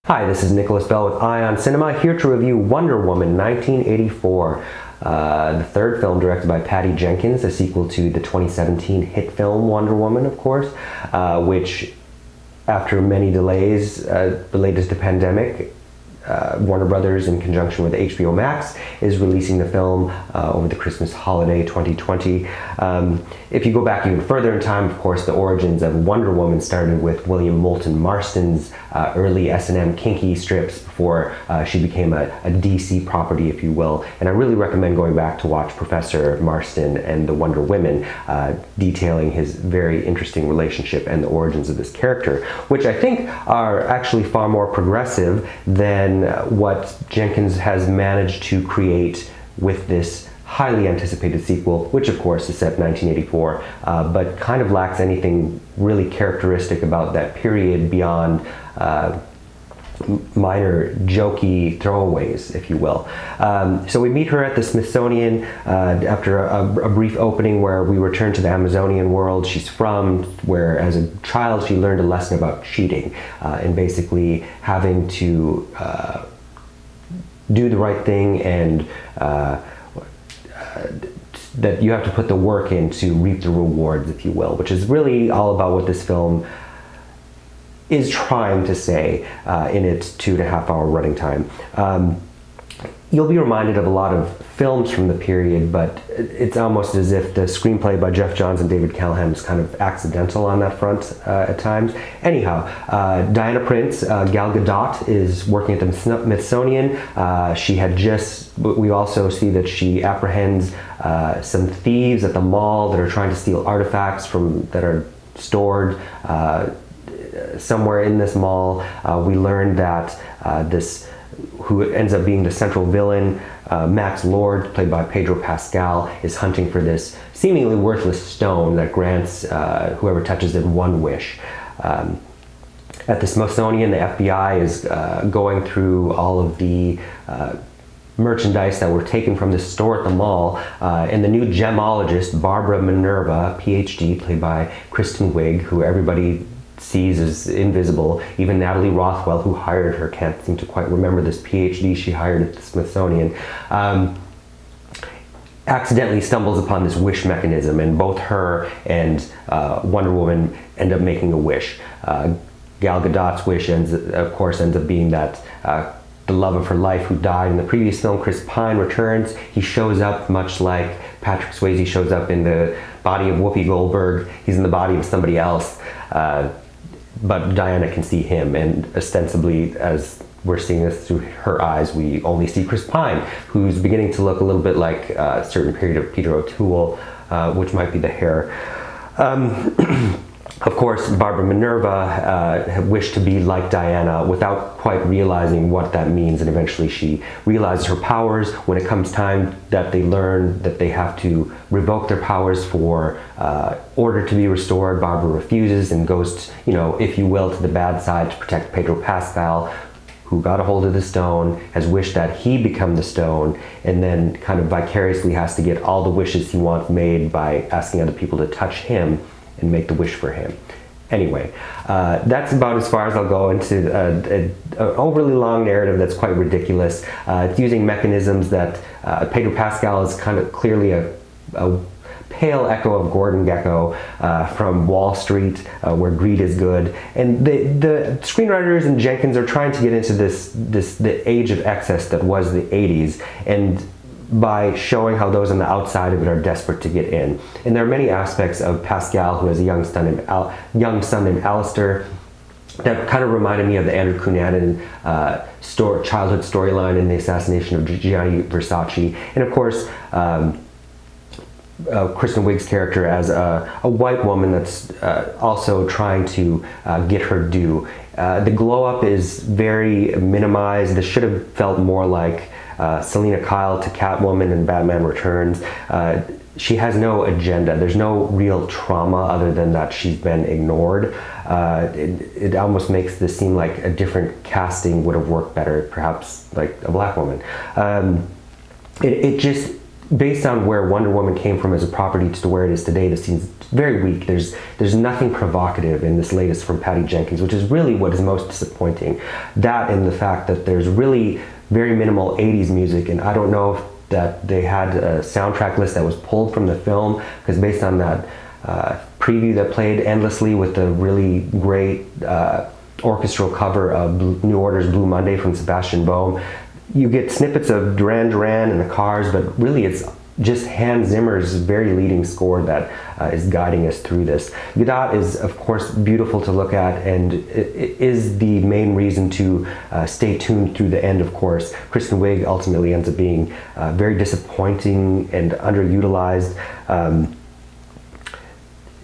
Hi, this is Nicholas Bell with Ion Cinema, here to review Wonder Woman 1984, the third film directed by Patty Jenkins, a sequel to the 2017 hit film Wonder Woman, of course, which, after many delays related to the pandemic, Warner Brothers, in conjunction with HBO Max, is releasing the film over the Christmas holiday 2020. If you go back even further in time, of course, the origins of Wonder Woman started with William Moulton Marston's early S&M kinky strips before she became a DC property, if you will. And I really recommend going back to watch Professor Marston and the Wonder Women, detailing his very interesting relationship and the origins of this character, which I think are actually far more progressive than what Jenkins has managed to create with this highly anticipated sequel, which of course is set in 1984, but kind of lacks anything really characteristic about that period beyond minor jokey throwaways, if you will. So we meet her at the Smithsonian after a brief opening where we return to the Amazonian world she's from, where as a child she learned a lesson about cheating and basically having to do the right thing, and that you have to put the work in to reap the rewards, if you will, which is really all about what this film is trying to say in its 2.5-hour running time. You'll be reminded of a lot of films from the period, but it's almost as if the screenplay by Geoff Johns and David Callaham is kind of accidental on that front at times. Anyhow, Diana Prince, Gal Gadot, is working at the Smithsonian. We also see that she apprehends some thieves at the mall that are trying to steal artifacts that are stored somewhere in this mall. We learn that who ends up being the central villain, Max Lord, played by Pedro Pascal, is hunting for this seemingly worthless stone that grants whoever touches it one wish. At the Smithsonian, the FBI is going through all of the merchandise that were taken from the store at the mall, and the new gemologist, Barbara Minerva, PhD, played by Kristen Wiig, who everybody sees as invisible. Even Natalie Rothwell, who hired her, can't seem to quite remember this PhD she hired at the Smithsonian, accidentally stumbles upon this wish mechanism, and both her and Wonder Woman end up making a wish. Gal Gadot's wish ends up being that the love of her life, who died in the previous film, Chris Pine, returns. He shows up much like Patrick Swayze shows up in the body of Whoopi Goldberg. He's in the body of somebody else. But Diana can see him, and ostensibly, as we're seeing this through her eyes, we only see Chris Pine, who's beginning to look a little bit like a certain period of Peter O'Toole, which might be the hair. Of course, Barbara Minerva wished to be like Diana without quite realizing what that means, and eventually she realizes her powers. When it comes time that they learn that they have to revoke their powers for order to be restored, Barbara refuses and goes, if you will, to the bad side to protect Pedro Pascal, who got a hold of the stone, has wished that he become the stone, and then kind of vicariously has to get all the wishes he wants made by asking other people to touch him and make the wish for him. Anyway, that's about as far as I'll go into an overly long narrative that's quite ridiculous. It's using mechanisms that Pedro Pascal is kind of clearly a pale echo of Gordon Gekko from Wall Street, where greed is good. And the screenwriters and Jenkins are trying to get into the age of excess that was the 80s, and by showing how those on the outside of it are desperate to get in. And there are many aspects of Pascal, who has a young son named Alistair, that kind of reminded me of the Andrew Cunanan childhood storyline in The Assassination of Gianni Versace. And of course, Kristen Wiig's character as a white woman that's also trying to get her due. The glow up is very minimized. This should have felt more like Selena Kyle to Catwoman in Batman Returns. She has no agenda. There's no real trauma other than that she's been ignored. It almost makes this seem like a different casting would have worked better, perhaps like a black woman. It just based on where Wonder Woman came from as a property to where it is today, this seems very weak. There's nothing provocative in this latest from Patty Jenkins, which is really what is most disappointing. That and the fact that there's really very minimal 80s music, and I don't know if that they had a soundtrack list that was pulled from the film, because based on that preview that played endlessly with the really great orchestral cover of New Order's Blue Monday from Sebastian Bohm, you get snippets of Duran Duran and the Cars, but really it's just Hans Zimmer's very leading score that is guiding us through this. Gadot is, of course, beautiful to look at, and it is the main reason to stay tuned through the end, of course. Kristen Wiig ultimately ends up being very disappointing and underutilized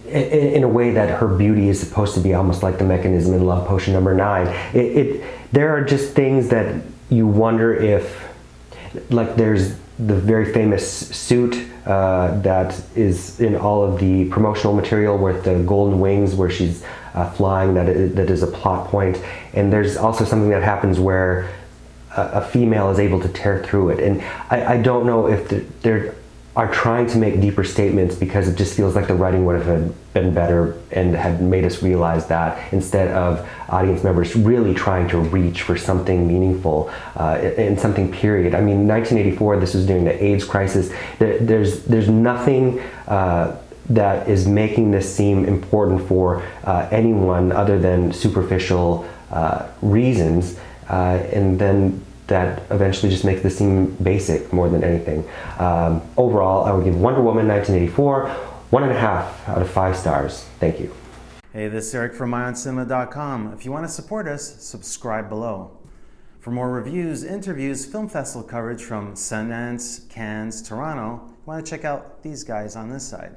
in a way that her beauty is supposed to be almost like the mechanism in Love Potion #9. There are just things that you wonder if, like there's the very famous suit that is in all of the promotional material with the golden wings where she's flying, that is a plot point. And there's also something that happens where a female is able to tear through it. And I don't know if they're are trying to make deeper statements, because it just feels like the writing would have been better and had made us realize that, instead of audience members really trying to reach for something meaningful and something period. I mean, 1984, this was during the AIDS crisis. There's nothing that is making this seem important for anyone other than superficial reasons, and then that eventually just makes this seem basic more than anything. Overall, I would give Wonder Woman 1984 1.5 out of 5 stars. Thank you. Hey, this is Eric from IONCINEMA.com. If you want to support us, subscribe below. For more reviews, interviews, film festival coverage from Sundance, Cannes, Toronto, you want to check out these guys on this side.